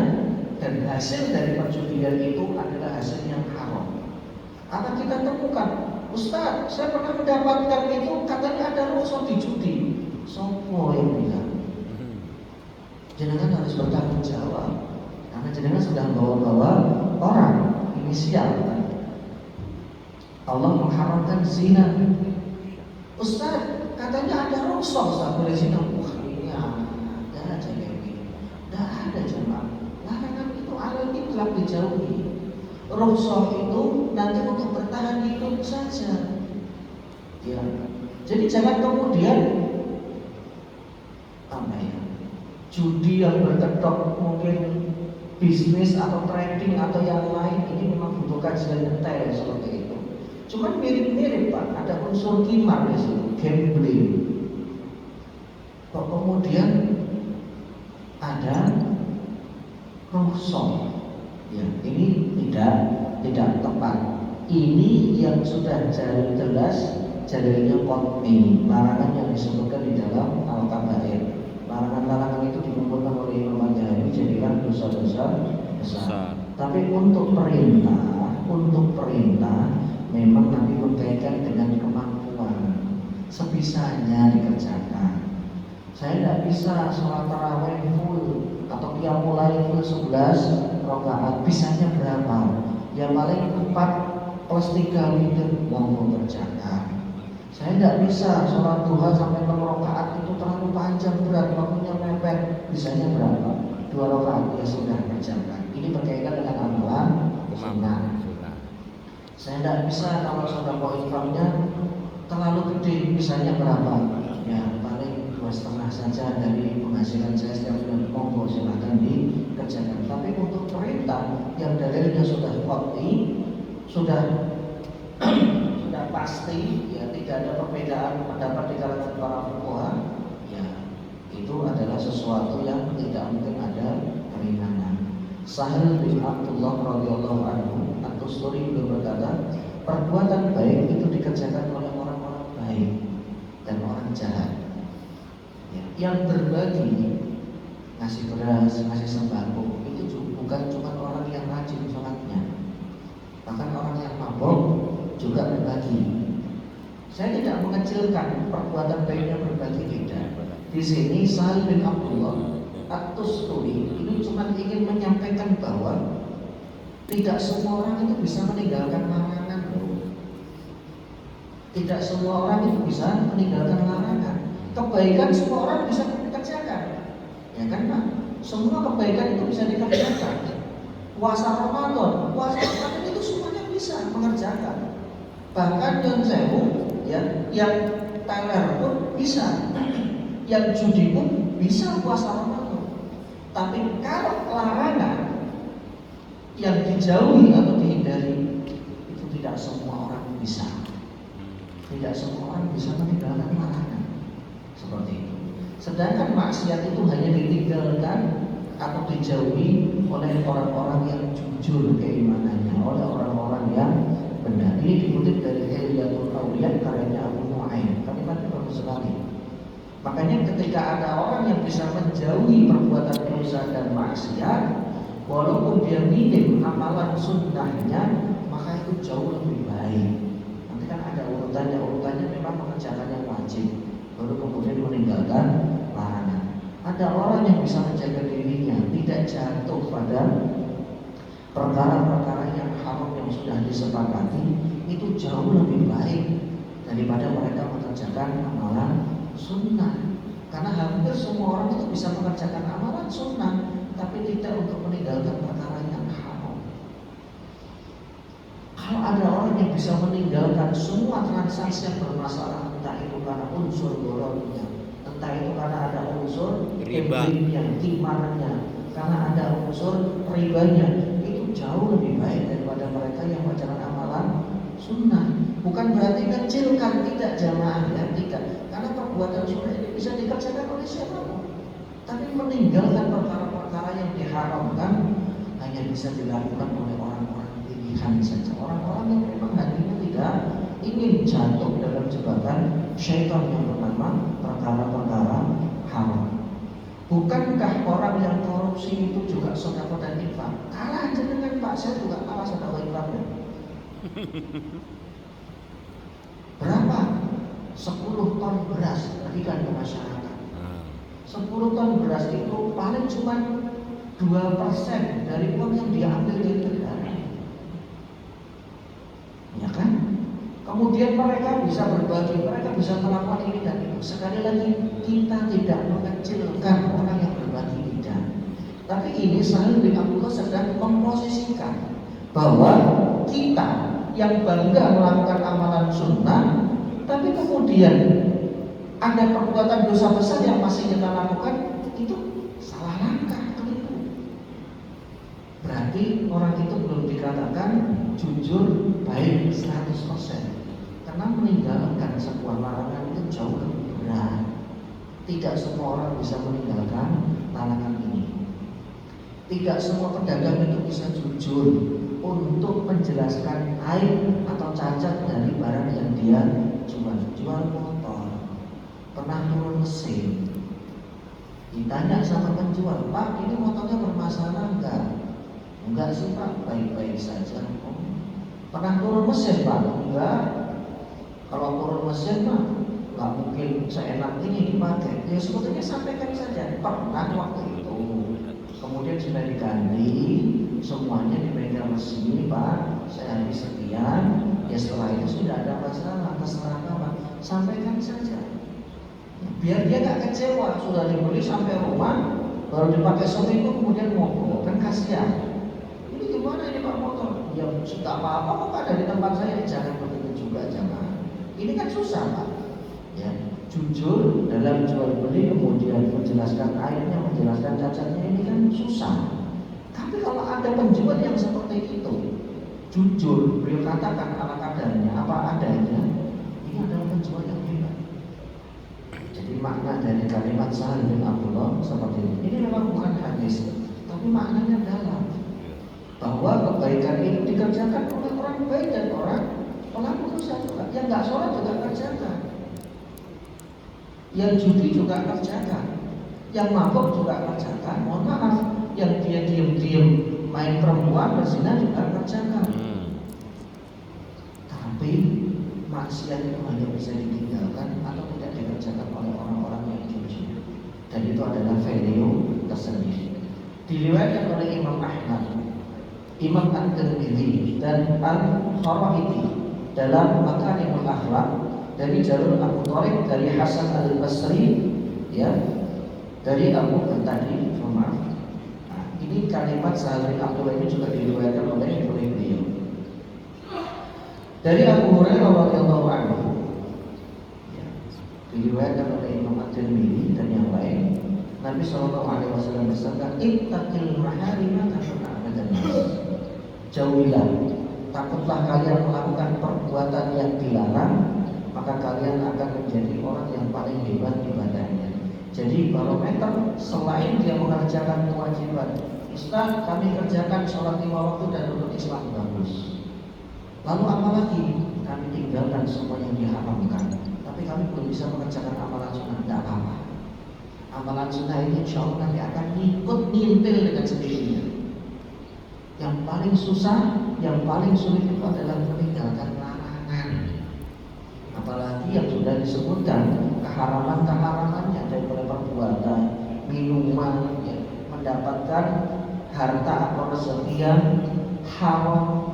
Speaker 1: dan hasil dari perjudian itu adalah hasil yang haram. Akan kita temukan, Ustaz, saya pernah mendapatkan itu katanya ada rukhsah di judi. Sopo yang bilang? Jenengan harus bertanggung jawab, karena jenengan sudah bawa-bawa orang inisial. Allah mengharamkan zina. Ustaz, katanya ada rukhsah Ustaz boleh zina. Wah, ini ada aja kayak gini. Tidak ada jemaah. Larangan itu alami telah dijauhi. Rukhsah itu nanti untuk bertahan hidup saja. Ya. Jadi jangan kemudian judi yang berkedok, mungkin bisnis atau trading atau yang lain, ini memang butuh kajian detail seperti itu. Cuman mirip-mirip Pak, ada unsur kimar di situ, gambling. Kok kemudian ada rukhsah? Ya, ini tidak tepat. Ini yang sudah jelas jalurnya qat'i, larangan yang disebutkan di dalam Al-Kabair. Larangan-larangan itu dikumpulkan oleh Imam Ghazali jadikan dosa-dosa besar. Tapi untuk perintah memang Nabi berkaitan dengan kemampuan, sebisanya dikerjakan. Saya tidak bisa sholat tarawih full atau qiyamul lail full 11 rakaat, bisanya berapa? Ya paling 4 plus 3 witir mampu kerjakan. Saya tidak bisa sholat duha sampai 6 rakaat, itu terlalu panjang, berat, waktunya mepet. Bisanya berapa? 2 rakaat, ya sudah kerjakan. Ini berkaitan dengan amalan sunnah. Saya tidak bisa kalau sedekah infaknya terlalu gede, bisanya berapa? Ya paling 2,5 saja dari penghasilan saya setiap bulan. Monggo silakan dikerjakan. Tapi untuk perintah yang dalilnya sudah qat'i, sudah pasti, ya tidak ada perbedaan pendapat di kalangan para fuqaha, ya itu adalah sesuatu yang tidak mungkin ada keringanan. Sahal bin Abdullah radhiyallahu anhu At-Tusturi beliau berkata, perbuatan baik itu dikerjakan oleh orang-orang baik dan orang jahat. Ya, yang berbagi, ngasih beras, ngasih sembako, itu bukan cuma orang yang rajin sholatnya, bahkan orang yang mabok juga berbagi. Saya tidak mengecilkan perbuatan baiknya berbagi, tidak. Di sini Sahal bin Abdullah At-Tusturi ini cuma ingin menyampaikan bahwa tidak semua orang itu bisa meninggalkan larangan, loh. Tidak semua orang itu bisa meninggalkan larangan. Kebaikan semua orang bisa dikerjakan, ya kan Pak? Semua kebaikan itu bisa dikerjakan. Puasa Ramadan itu semuanya bisa mengerjakan. Bahkan yang sewu, ya, yang teler pun bisa, yang judi pun bisa puasa Ramadan. Tapi kalau larangan yang dijauhi atau dihindari, itu tidak semua orang bisa. Tidak semua orang bisa meninggalkan larangan seperti itu. Sedangkan maksiat itu hanya ditinggalkan atau dijauhi oleh orang-orang yang jujur keimanannya, oleh orang-orang yang benar. Ini dikutip dari Hilyatul Awliya karyanya Abu Nu'aim. Kalimatnya bagus sekali. Makanya ketika ada orang yang bisa menjauhi perbuatan dosa dan maksiat, walaupun dia minim amalan sunnahnya, maka itu jauh lebih baik. Nanti kan ada urutannya memang mengerjakan yang wajib, baru kemudian meninggalkan larangan. Ada orang yang bisa menjaga dirinya tidak jatuh pada perkara-perkara yang haram yang sudah disepakati, itu jauh lebih baik daripada mereka mengerjakan amalan sunnah. Karena hampir semua orang itu bisa mengerjakan amalan sunnah, tapi tidak untuk meninggalkan perkara yang haram. Kalau ada orang yang bisa meninggalkan semua transaksi yang bermasalah, entah itu karena unsur golongnya, entah itu karena ada unsur ribanya, timarnya, karena ada unsur ribanya, jauh lebih baik daripada mereka yang mengerjakan amalan sunnah. Bukan berarti kecilkan, tidak jamaah, ya tidak. Karena perbuatan sunnah ini bisa dikerjakan oleh siapapun. Tapi meninggalkan perkara-perkara yang diharamkan hanya bisa dilakukan oleh orang-orang pilihan saja. Orang-orang yang memang hatinya tidak ingin jatuh dalam jebakan syaitan yang bernama perkara-perkara haram. Bukankah orang yang korupsi itu juga sedekah dan infak? Kalah aja dengan Pak, saya juga kalah sedekah infaknya. Berapa? 10 ton beras bagikan ke masyarakat. 10 ton beras itu paling cuma 2% dari uang yang diambil dari negara. Ya kan? Kemudian mereka bisa berbagi, mereka bisa melakukan ini dan itu. Sekali lagi, kita tidak mengecilkan orang yang berbagi lidah. Tapi ini Sahal bin Abdullah sedang memposisikan bahwa kita yang bangga melakukan amalan sunnah, tapi kemudian ada perbuatan dosa besar yang masih kita lakukan, itu salah langkah, keliru. Berarti orang itu belum dikatakan jujur baik 100%. Karena meninggalkan sebuah larangan itu jauh lebih berat. Tidak semua orang bisa meninggalkan larangan ini. Tidak semua pedagang itu bisa jujur untuk menjelaskan aib atau cacat dari barang yang dia jual. Jual motor, pernah turun mesin, ditanya sama penjual, Pak, ini motornya bermasalah enggak? Enggak sih Pak, baik-baik saja. Oh, pernah turun mesin Pak? Enggak. Kalau turun mesin mah nggak mungkin seenak ini dipakai. Ya sebetulnya sampaikan saja, pernah waktu itu. Kemudian sudah diganti semuanya di bengkel mesin, Pak. Saya habis sekian. Ya setelah itu sudah ada masalah, terserah Pak. Sampaikan saja. Biar dia nggak kecewa. Sudah dibeli sampai rumah, baru dipakai seminggu kemudian mogok, kan kasihan. Ini gimana ini Pak motor? Ya sudah apa-apa kok ada di tempat saya. Jangan begitu juga, jangan. Ini kan susah Pak, ya, jujur dalam jual beli kemudian menjelaskan aibnya, menjelaskan cacatnya, ini kan susah. Tapi kalau ada penjual yang seperti itu, jujur, beliau katakan ala kadarnya, apa adanya, ini adalah penjual yang hebat. Jadi makna dari kalimat Sahal bin Abdullah seperti ini. Ini memang bukan hadis, tapi maknanya dalam, bahwa kebaikan itu dikerjakan oleh orang baik dan orang pelaku dosa juga. Yang nggak sholat juga kerjakan, yang judi juga kerjakan, yang mabuk juga kerjakan. Mohon maaf, yang dia diem-diem main perempuan berzina juga kerjakan. Tapi maksiat itu hanya bisa ditinggalkan atau tidak dikerjakan oleh orang-orang yang jujur. Dan itu adalah value tersendiri. Diriwayatkan oleh Imam Ahmad, Imam At-Tirmidzi dan Al-Kharaiti dalam Makarimul Akhlaq dari jalur Abu Thariq dari Hasan Al-Basri, ya, dari Abu tadi, maaf. Nah, ini kalimat Sahal bin Abdullah ini juga diriwayatkan oleh beliau. Dari Abu Hurairah radhiyallahu anhu, ya, diriwayatkan oleh Imam At-Tirmidzi dan yang lain. Nabi sallallahu alaihi wasallam bersabda, "Ittaqil maharima kama abadan nas." Jauhilah, takutlah kalian melakukan perbuatan yang dilarang, maka kalian akan menjadi orang yang paling hebat ibadahnya. Jadi barometer selain dia mengerjakan kewajiban, Ustaz, kami kerjakan sholat 5 waktu dan rukun Islam bagus. Lalu apa lagi? Kami tinggalkan semua yang diharamkan, tapi kami belum bisa mengerjakan amalan sunnah. Tidak apa-apa. Amalan sunnah ini insya Allah nanti akan ikut ngintil dengan sendirinya. Yang paling susah, yang paling sulit itu adalah meninggalkan larangan. Apalagi yang sudah disebutkan keharaman-keharamannya dari perbuatan, minuman, ya, mendapatkan harta atau rezeki yang haram.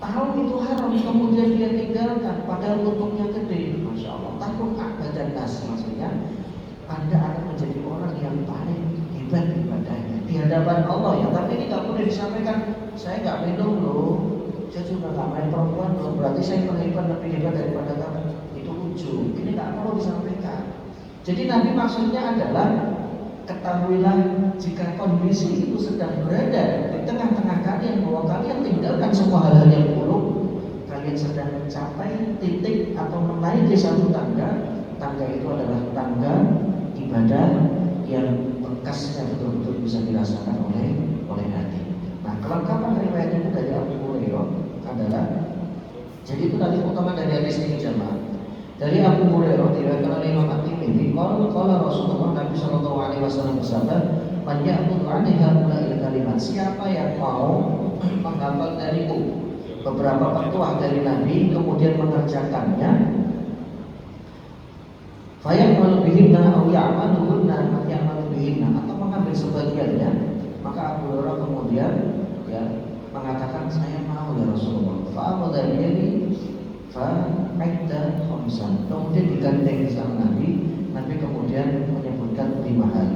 Speaker 1: Tahu itu haram, kemudian dia tinggalkan, padahal untungnya gede. Masya Allah, takut abadan nas, maksudnya Anda akan menjadi orang yang paling hebat ibadahnya di hadapan Allah, ya. Tapi ini nggak boleh disampaikan, saya nggak minum loh, saya juga nggak main perempuan loh, berarti saya terlibat lebih hebat daripada kamu. Itu lucu, ini nggak perlu disampaikan. Jadi Nabi maksudnya adalah, ketahuilah jika kondisi itu sedang berada di tengah-tengah kalian, bahwa kalian tinggalkan semua hal-hal yang buruk, kalian sedang mencapai titik atau menaiki satu tangga. Tangga itu adalah tangga ibadah yang bekasnya betul-betul bisa dirasakan oleh hati. Nah, kelengkapan riwayat itu dari Abu Hurairah adalah, jadi itu tadi utama dari hadis ini jamaah. Dari Abu Hurairah diriwayatkan oleh Imam At-Tirmidzi, qala Rasulullah Nabi sallallahu alaihi wasallam bersabda, "Man ya'khudhu 'anni haula'il kalimat." Siapa yang mau menghafal dariku beberapa petuah dari Nabi kemudian mengerjakannya, fayamalu bihinna aw ya'maluhunna man ya'malu bihinna, atau mengambil sebagiannya, maka Abu Hurairah kemudian, ya, mengatakan, saya mau ya Rasulullah. Fa'akhadha biyadi fa'idda khamsan. Kemudian digandeng sama Nabi kemudian menyebutkan 5 hal.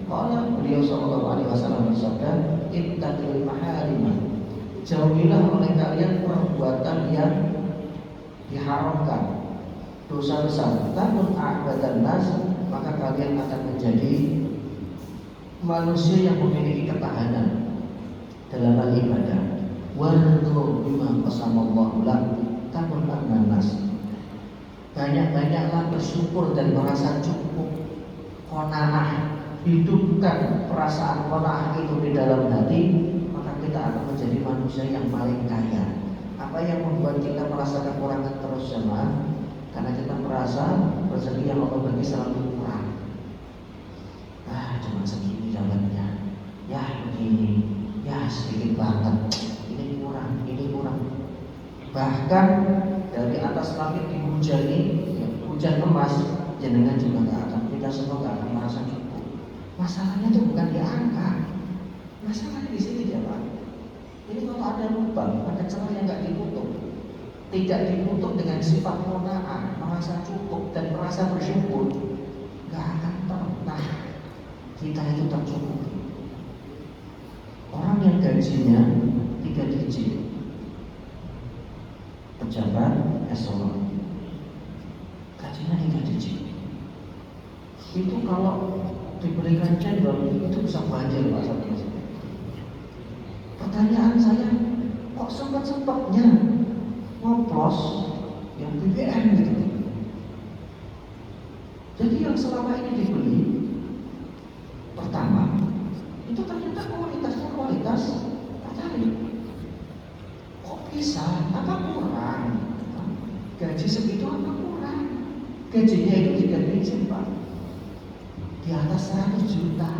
Speaker 1: Kalau beliau sallallahu alaihi wasallam bersabda, ittaqil maharima. Jauhilah oleh kalian perbuatan yang diharamkan, dosa besar. Takun a'badan nas, maka kalian akan menjadi manusia yang memiliki ketahanan dalam hal ibadah. Wardu bima qasamallahu lak, takun an-nas. Banyak-banyaklah bersyukur dan merasa cukup. Qanaah, hidupkan perasaan qanaah itu di dalam hati, maka kita akan menjadi manusia yang paling kaya. Apa yang membuat kita merasa kekurangan terus jemaah? Karena kita merasa rezeki yang Allah bagi selalu kurang. Cuma segini dapatnya. Ya begini, ya sedikit banget. Ini kurang, ini kurang. Bahkan dari atas langit dihujani, ya, hujan emas, jenengan juga nggak akan, kita semua nggak akan merasa cukup. Masalahnya itu bukan di angka, masalahnya di sini ya Pak. Ini kalau ada lubang, ada celah yang nggak ditutup, tidak ditutup dengan sifat qanaah, merasa cukup dan merasa bersyukur, nggak akan pernah kita itu tercukupi. Orang yang gajinya 3 digit, pejabat eselon, gajinya 3 digit, itu kalau diberikan cendol itu bisa banjir Pak Satgas. Pertanyaan saya, kok sempat-sempatnya ngoplos yang BBM gitu? Jadi yang selama ini dibeli, pertama itu ternyata kualitasnya kualitas tertarik. Kok bisa? Apa kurang? Gaji segitu apa kurang? Gajinya itu 3 digit Pak, di atas 100 juta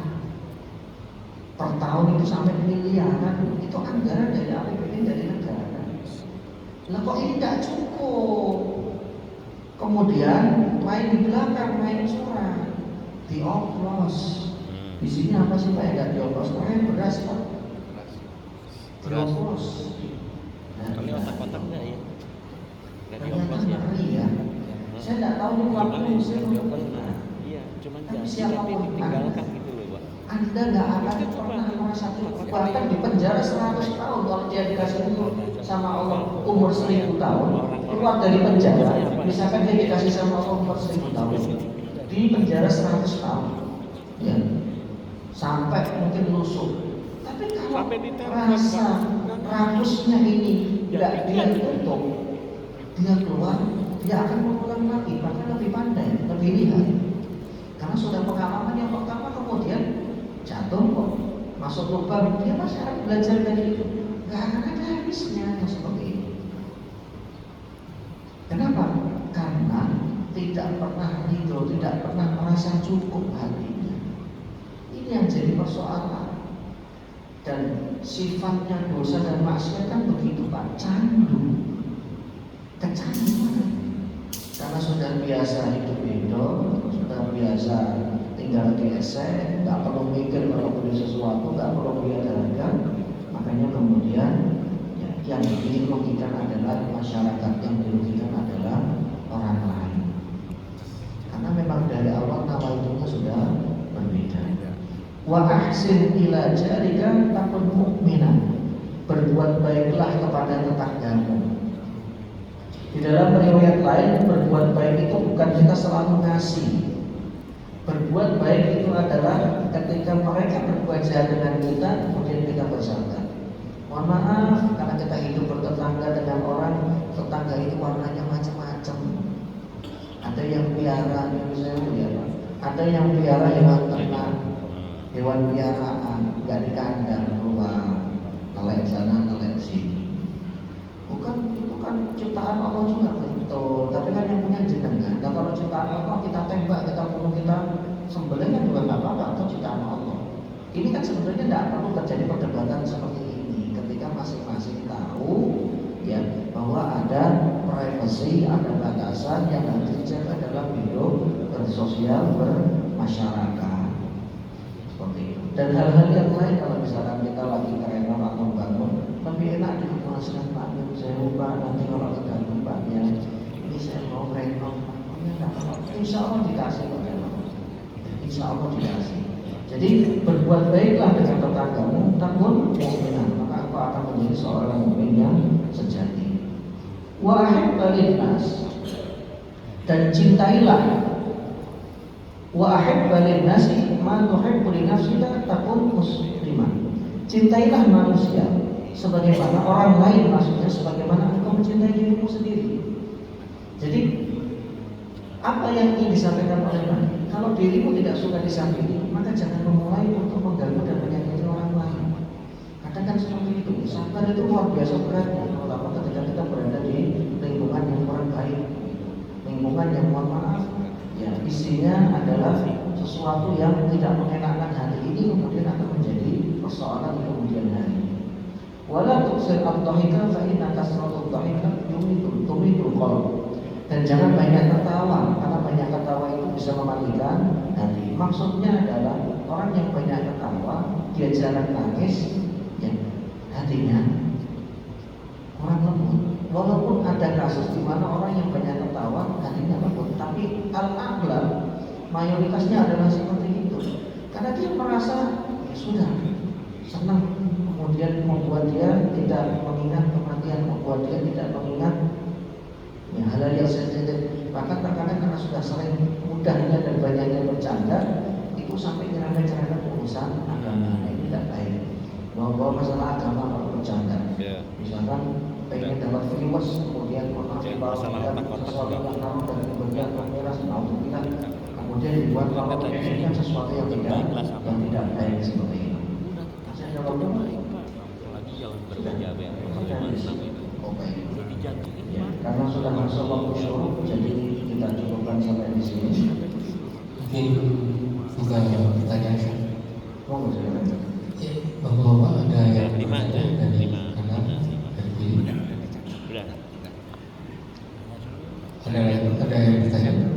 Speaker 1: per tahun, itu sampai miliaran. Itu anggaran dari APBN dari negara. Lah kok ini tidak cukup? Kemudian main di belakang, main curang, dioplos. Di sini apa sih Pak yang nggak dioplos? Beras Pak, dioplos.
Speaker 2: Kali otak-otak enggak ya?
Speaker 1: Ternyata ngeri ya. Saya tidak tahu ini waktu saya
Speaker 2: iya, cuman
Speaker 1: tapi
Speaker 2: jangan
Speaker 1: siapapun
Speaker 2: ditinggalkan gitu loh Pak.
Speaker 1: Anda nggak akan pernah merasa cukup. Bahkan di penjara 100 tahun kalau dia dikasih umur sama Allah umur 1000 tahun, keluar dari penjara, misalkan dia dikasih sama Allah umur 1000 tahun, di penjara 100 tahun, ya, sampai mungkin lusuh. Tapi kalau rasa rakusnya ini tidak dia tutup, dia keluar, dia akan mengulang lagi, bahkan lebih pandai, lebih lihat. Karena sudah pengalaman yang pertama, kemudian jatuh kok, masuk lubang, dia masih akan belajar dari itu. Gak akan ada habisnya yang seperti ini. Kenapa? Karena tidak pernah ridho, tidak pernah merasa cukup hatinya. Ini yang jadi persoalan. Dan sifatnya dosa dan maksiat kan begitu Pak, candu, kecanduan. Karena sudah biasa hidup hidup, sudah biasa tinggal di esek, nggak perlu mikir kalau beli sesuatu, nggak perlu lihat harga. Makanya kemudian ya, yang dirugikan adalah masyarakat, yang dirugikan adalah orang lain. Karena memang dari awal nawaitu sudah berbeda. Wa ahsin ila jarika takun mu'minan. Berbuat baiklah kepada tetanggamu. Di dalam riwayat lain, berbuat baik itu bukan kita selalu ngasih. Berbuat baik itu adalah ketika mereka berbuat jahat dengan kita, kemudian kita bersabar. Mohon maaf, karena kita hidup bertetangga dengan orang, tetangga itu warnanya macam-macam. Ada yang piara, ada yang piara hewan ternak, hewan piaraan, nggak di kandang, keluar, nelayan sana, nelayan sini. Bukan, itu kan ciptaan Allah juga betul, tapi kan yang punya jenengan. Dan kalau ciptaan Allah kita tembak, kita bunuh, kita sembelih kan juga nggak apa-apa, atau ciptaan Allah. Ini kan sebenarnya tidak perlu terjadi perdebatan seperti ini. Ketika masing-masing tahu ya bahwa ada privasi, ada batasan yang harus dijaga dalam hidup bersosial, bermasyarakat. Seperti itu. Dan hal-hal yang lain, kalau misalkan kita lagi kerenan atau bangun, lebih enak dikemaskan Pak. Saya lupa nanti kalau tergantung Paknya. Ini saya mau renov. Insya Allah dikasih Pak. Insya Allah dikasih. Jadi berbuat baiklah dengan tetanggamu, takun mukminan, maka engkau akan menjadi seorang mukmin yang sejati. Wa ahibba linnas, dan cintailah. Wa ahibba linnasi ma tuhibbu li nafsika takun musliman. Cintailah manusia sebagaimana orang lain, maksudnya sebagaimana engkau mencintai dirimu sendiri. Jadi apa yang ingin disampaikan oleh Nabi? Kalau dirimu tidak suka disakiti, maka jangan memulai untuk mengganggu dan menyakiti orang lain. Katakan seperti itu. Sabar itu luar biasa beratnya, terutama ketika kita berada di lingkungan yang kurang baik, lingkungan yang mohon maaf, ya isinya adalah sesuatu yang tidak mengenakan hati ini, kemudian akan menjadi persoalan di kemudian hari. Wala tuksir ad-dhahika fa inna kasratud dhahika tumitul qalb. Dan jangan banyak tertawa, karena banyak tertawa itu bisa mematikan hati. Maksudnya adalah orang yang banyak tertawa, dia jarang nangis, ya, hatinya kurang lembut. Walaupun ada kasus di mana orang yang banyak tertawa, hatinya lembut, tapi al-aghlab mayoritasnya adalah seperti itu. Karena dia merasa ya sudah senang, kemudian membuat dia tidak mengingat kematian, membuat dia tidak mengingat ya, hal-hal yang sensitif. Bahkan terkadang karena sudah sering mudahnya dan banyaknya bercanda, itu sampai nyerempet-nyerempet urusan agama. Ini tidak baik. Bawa masalah agama kalau bercanda. Misalkan pengen dapat viewers, kemudian sesuatu yang kamu dan kemudian pemeras mau bilang, kemudian dibuat kalau ini kan sesuatu yang tidak baik seperti itu. Saya jawab dulu.
Speaker 2: Apalagi jalan berbeda
Speaker 1: Ya, karena sudah masuk waktu syuruk, jadi kita cukupkan sampai di sini.
Speaker 3: Mungkin bukan pertanyaan saya.
Speaker 1: Oh, silakan.
Speaker 3: Ya, Bapak-bapak ada yang
Speaker 2: lima
Speaker 3: dari kanan, dari kiri.
Speaker 2: Udah.
Speaker 3: Ada yang bertanya?